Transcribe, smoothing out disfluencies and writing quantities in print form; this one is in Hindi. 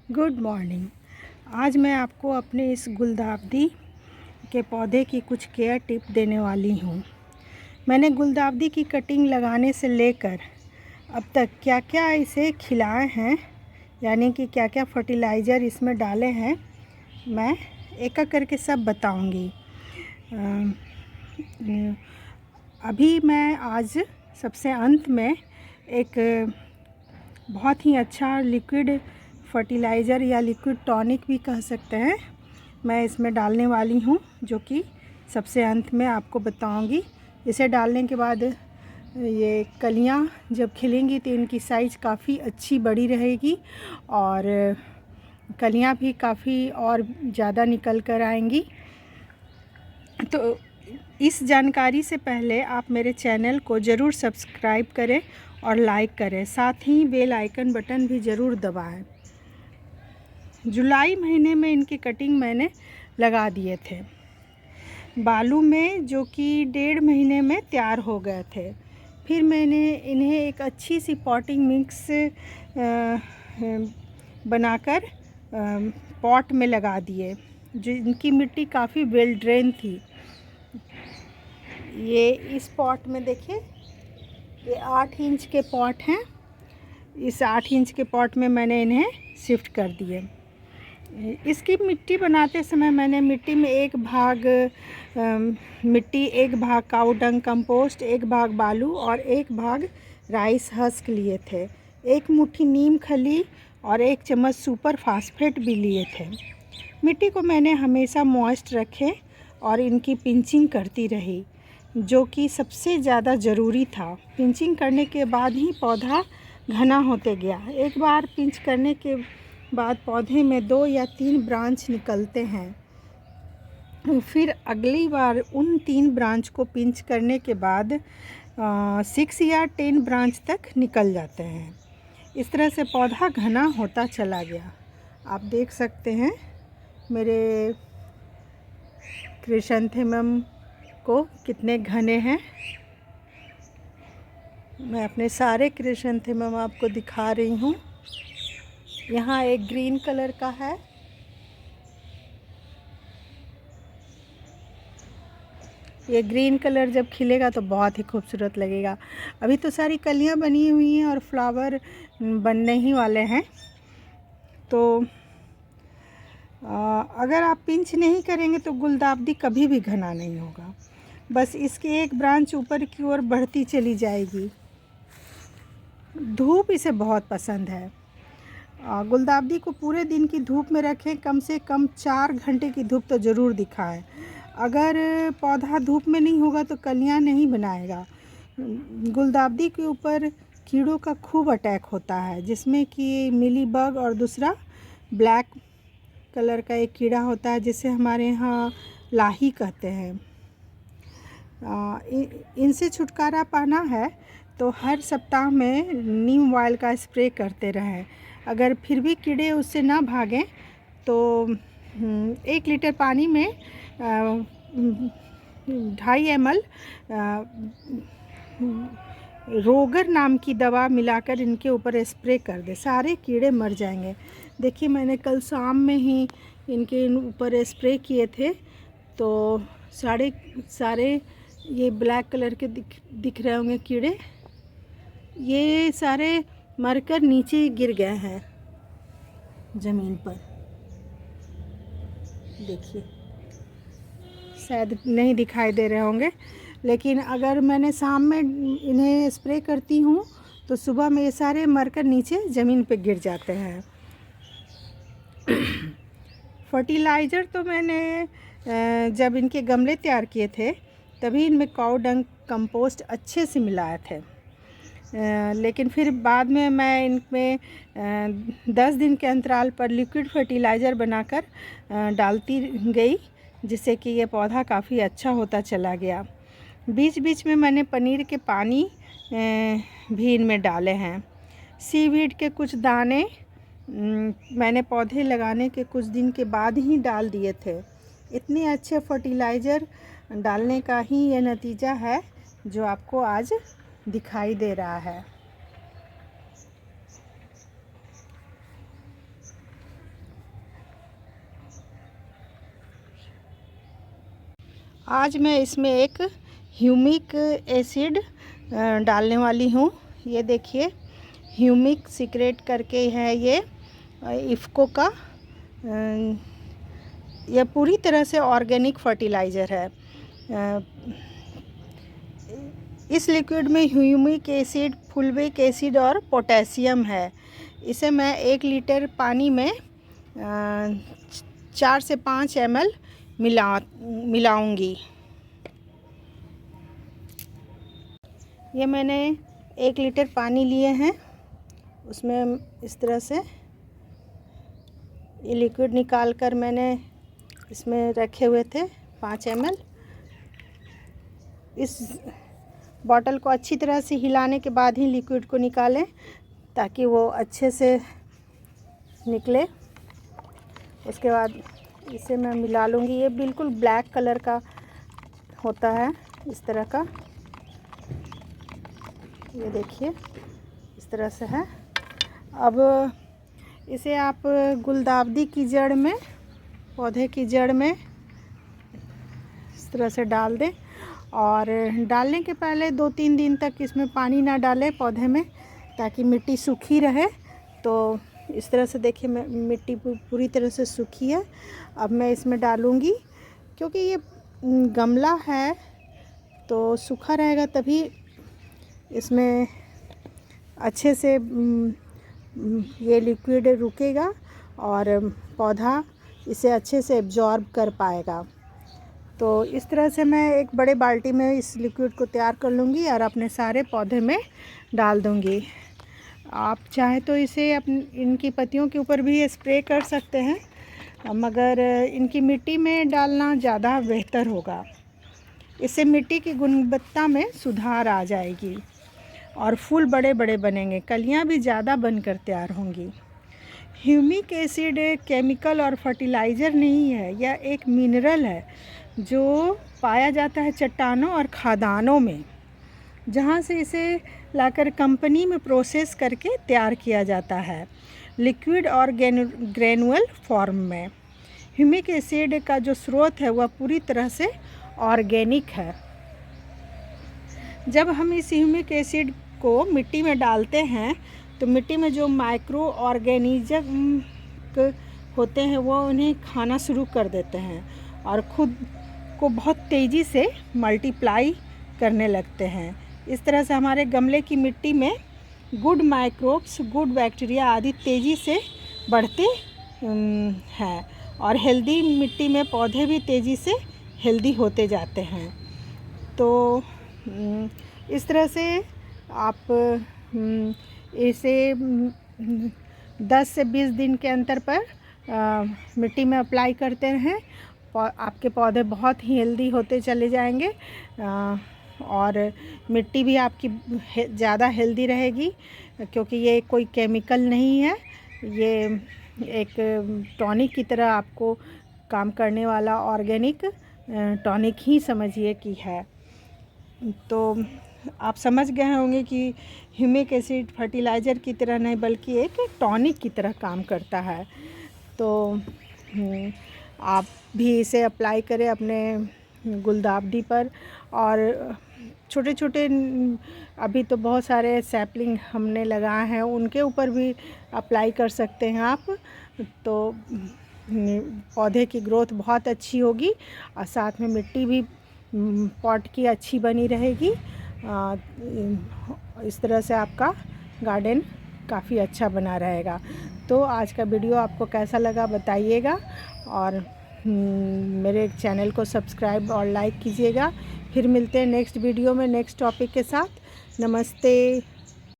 Good morning. आज मैं आपको अपने इस गुलदाउदी के पौधे की कुछ केयर टिप देने वाली हूँ। मैंने गुलदाउदी की कटिंग लगाने से लेकर अब तक क्या क्या इसे खिलाए हैं, यानी कि क्या क्या फर्टिलाइज़र इसमें डाले हैं, मैं एक एक करके सब बताऊँगी। अभी मैं आज सबसे अंत में एक बहुत ही अच्छा लिक्विड फर्टिलाइज़र या लिक्विड टॉनिक भी कह सकते हैं, मैं इसमें डालने वाली हूँ, जो कि सबसे अंत में आपको बताऊँगी। इसे डालने के बाद ये कलियाँ जब खिलेंगी तो इनकी साइज़ काफ़ी अच्छी बड़ी रहेगी और कलियाँ भी काफ़ी और ज़्यादा निकल कर आएंगी। तो इस जानकारी से पहले आप मेरे चैनल को ज़रूर सब्सक्राइब करें और लाइक करें, साथ ही बेल आइकन बटन भी ज़रूर दबाएं। जुलाई महीने में इनकी कटिंग मैंने लगा दिए थे बालू में, जो कि 1.5 महीने में तैयार हो गए थे। फिर मैंने इन्हें एक अच्छी सी पॉटिंग मिक्स बनाकर पॉट में लगा दिए, जो इनकी मिट्टी काफ़ी वेल ड्रेन थी। ये इस पॉट में देखिए, ये 8 इंच के पॉट हैं। इस 8 इंच के पॉट में मैंने इन्हें शिफ्ट कर दिए। इसकी मिट्टी बनाते समय मैंने मिट्टी में एक भाग एक भाग काऊ डंग कंपोस्ट, एक भाग बालू और एक भाग राइस हस्क लिए थे। एक मुट्ठी नीम खली और 1 चम्मच सुपर फास्फेट भी लिए थे। मिट्टी को मैंने हमेशा मॉइस्ट रखे और इनकी पिंचिंग करती रही, जो कि सबसे ज़्यादा ज़रूरी था। पिंचिंग करने के बाद ही पौधा घना होते गया। एक बार पिंच करने के बाद पौधे में 2 या 3 ब्रांच निकलते हैं। फिर अगली बार उन 3 ब्रांच को पिंच करने के बाद 6 या 10 ब्रांच तक निकल जाते हैं। इस तरह से पौधा घना होता चला गया। आप देख सकते हैं मेरे क्रिसैंथेमम को कितने घने हैं। मैं अपने सारे क्रिसैंथेमम आपको दिखा रही हूँ। यहाँ एक ग्रीन कलर का है, ये ग्रीन कलर जब खिलेगा तो बहुत ही खूबसूरत लगेगा। अभी तो सारी कलियाँ बनी हुई हैं और फ्लावर बनने ही वाले हैं। तो अगर आप पिंच नहीं करेंगे तो गुलदाउदी कभी भी घना नहीं होगा, बस इसकी एक ब्रांच ऊपर की ओर बढ़ती चली जाएगी। धूप इसे बहुत पसंद है। गुलदाउदी को पूरे दिन की धूप में रखें, कम से कम 4 घंटे की धूप तो ज़रूर दिखाएं। अगर पौधा धूप में नहीं होगा तो कलियां नहीं बनाएगा। गुलदाउदी के ऊपर कीड़ों का खूब अटैक होता है, जिसमें कि मिली बग और दूसरा ब्लैक कलर का एक कीड़ा होता है, जिसे हमारे यहाँ लाही कहते हैं। इनसे छुटकारा पाना है तो हर सप्ताह में नीम ऑयल का स्प्रे करते रहें। अगर फिर भी कीड़े उससे ना भागें तो 1 लीटर पानी में 2.5 ml रोगर नाम की दवा मिलाकर इनके ऊपर स्प्रे कर दे, सारे कीड़े मर जाएंगे। देखिए, मैंने कल शाम में ही इनके ऊपर स्प्रे किए थे, तो सारे ये ब्लैक कलर के दिख रहे होंगे कीड़े, ये सारे मरकर नीचे गिर गए हैं ज़मीन पर। देखिए, शायद नहीं दिखाई दे रहे होंगे, लेकिन अगर मैंने शाम में इन्हें स्प्रे करती हूँ तो सुबह में ये सारे मरकर नीचे ज़मीन पे गिर जाते हैं। फर्टिलाइज़र तो मैंने जब इनके गमले तैयार किए थे तभी इनमें काऊ डंग कंपोस्ट अच्छे से मिलाए थे, लेकिन फिर बाद में मैं इनमें 10 दिन के अंतराल पर लिक्विड फर्टिलाइज़र बनाकर डालती गई, जिससे कि ये पौधा काफ़ी अच्छा होता चला गया। बीच बीच में मैंने पनीर के पानी भी इनमें डाले हैं। सीवीड के कुछ दाने मैंने पौधे लगाने के कुछ दिन के बाद ही डाल दिए थे। इतने अच्छे फर्टिलाइज़र डालने का ही ये नतीजा है जो आपको आज दिखाई दे रहा है। आज मैं इसमें एक ह्यूमिक एसिड डालने वाली हूँ। ये देखिए, ह्यूमिक सीक्रेट करके है ये इफ़को का। यह पूरी तरह से ऑर्गेनिक फर्टिलाइज़र है। इस लिक्विड में ह्यूमिक एसिड, फुलविक एसिड और पोटेशियम है। इसे मैं 1 लीटर पानी में 4 से 5 ml मिलाऊंगी। ये मैंने 1 लीटर पानी लिए हैं, उसमें इस तरह से ये लिक्विड निकाल कर मैंने इसमें रखे हुए थे 5 ml। इस बॉटल को अच्छी तरह से हिलाने के बाद ही लिक्विड को निकालें ताकि वो अच्छे से निकले। उसके बाद इसे मैं मिला लूँगी। ये बिल्कुल ब्लैक कलर का होता है, इस तरह का। ये देखिए, इस तरह से है। अब इसे आप गुलदाउदी की जड़ में, पौधे की जड़ में इस तरह से डाल दें। और डालने के पहले 2-3 दिन तक इसमें पानी ना डालें पौधे में, ताकि मिट्टी सूखी रहे। तो इस तरह से देखिए, मिट्टी पूरी तरह से सूखी है। अब मैं इसमें डालूँगी, क्योंकि ये गमला है तो सूखा रहेगा तभी इसमें अच्छे से ये लिक्विड रुकेगा और पौधा इसे अच्छे से एब्जॉर्ब कर पाएगा। तो इस तरह से मैं एक बड़े बाल्टी में इस लिक्विड को तैयार कर लूँगी और अपने सारे पौधे में डाल दूँगी। आप चाहे तो इसे इनकी पत्तियों के ऊपर भी स्प्रे कर सकते हैं, मगर इनकी मिट्टी में डालना ज़्यादा बेहतर होगा। इससे मिट्टी की गुणवत्ता में सुधार आ जाएगी और फूल बड़े बड़े बनेंगे, कलियां भी ज़्यादा बनकर तैयार होंगी। ह्यूमिक एसिड केमिकल और फर्टिलाइज़र नहीं है, यह एक मिनरल है जो पाया जाता है चट्टानों और खदानों में, जहाँ से इसे लाकर कंपनी में प्रोसेस करके तैयार किया जाता है, लिक्विड और ग्रेनुअल फॉर्म में। ह्यूमिक एसिड का जो स्रोत है वह पूरी तरह से ऑर्गेनिक है। जब हम इस ह्यूमिक एसिड को मिट्टी में डालते हैं तो मिट्टी में जो माइक्रो ऑर्गेनिज्म होते हैं वो उन्हें खाना शुरू कर देते हैं और खुद को बहुत तेज़ी से मल्टीप्लाई करने लगते हैं। इस तरह से हमारे गमले की मिट्टी में गुड माइक्रोब्स, गुड बैक्टीरिया आदि तेज़ी से बढ़ते हैं और हेल्दी मिट्टी में पौधे भी तेज़ी से हेल्दी होते जाते हैं। तो इस तरह से आप इसे 10 से 20 दिन के अंतर पर मिट्टी में अप्लाई करते हैं। आपके पौधे बहुत ही हेल्दी होते चले जाएंगे और मिट्टी भी आपकी ज़्यादा हेल्दी रहेगी, क्योंकि ये कोई केमिकल नहीं है। ये एक टॉनिक की तरह आपको काम करने वाला ऑर्गेनिक टॉनिक ही समझिए कि है। तो आप समझ गए होंगे कि ह्यूमिक एसिड फर्टिलाइज़र की तरह नहीं बल्कि एक टॉनिक की तरह काम करता है। तो आप भी इसे अप्लाई करें अपने गुलदाउदी पर। और छोटे छोटे अभी तो बहुत सारे सैपलिंग हमने लगाए हैं, उनके ऊपर भी अप्लाई कर सकते हैं आप। तो पौधे की ग्रोथ बहुत अच्छी होगी और साथ में मिट्टी भी पॉट की अच्छी बनी रहेगी। इस तरह से आपका गार्डन काफ़ी अच्छा बना रहेगा। तो आज का वीडियो आपको कैसा लगा बताइएगा और मेरे चैनल को सब्सक्राइब और लाइक कीजिएगा। फिर मिलते हैं नेक्स्ट वीडियो में नेक्स्ट टॉपिक के साथ। नमस्ते।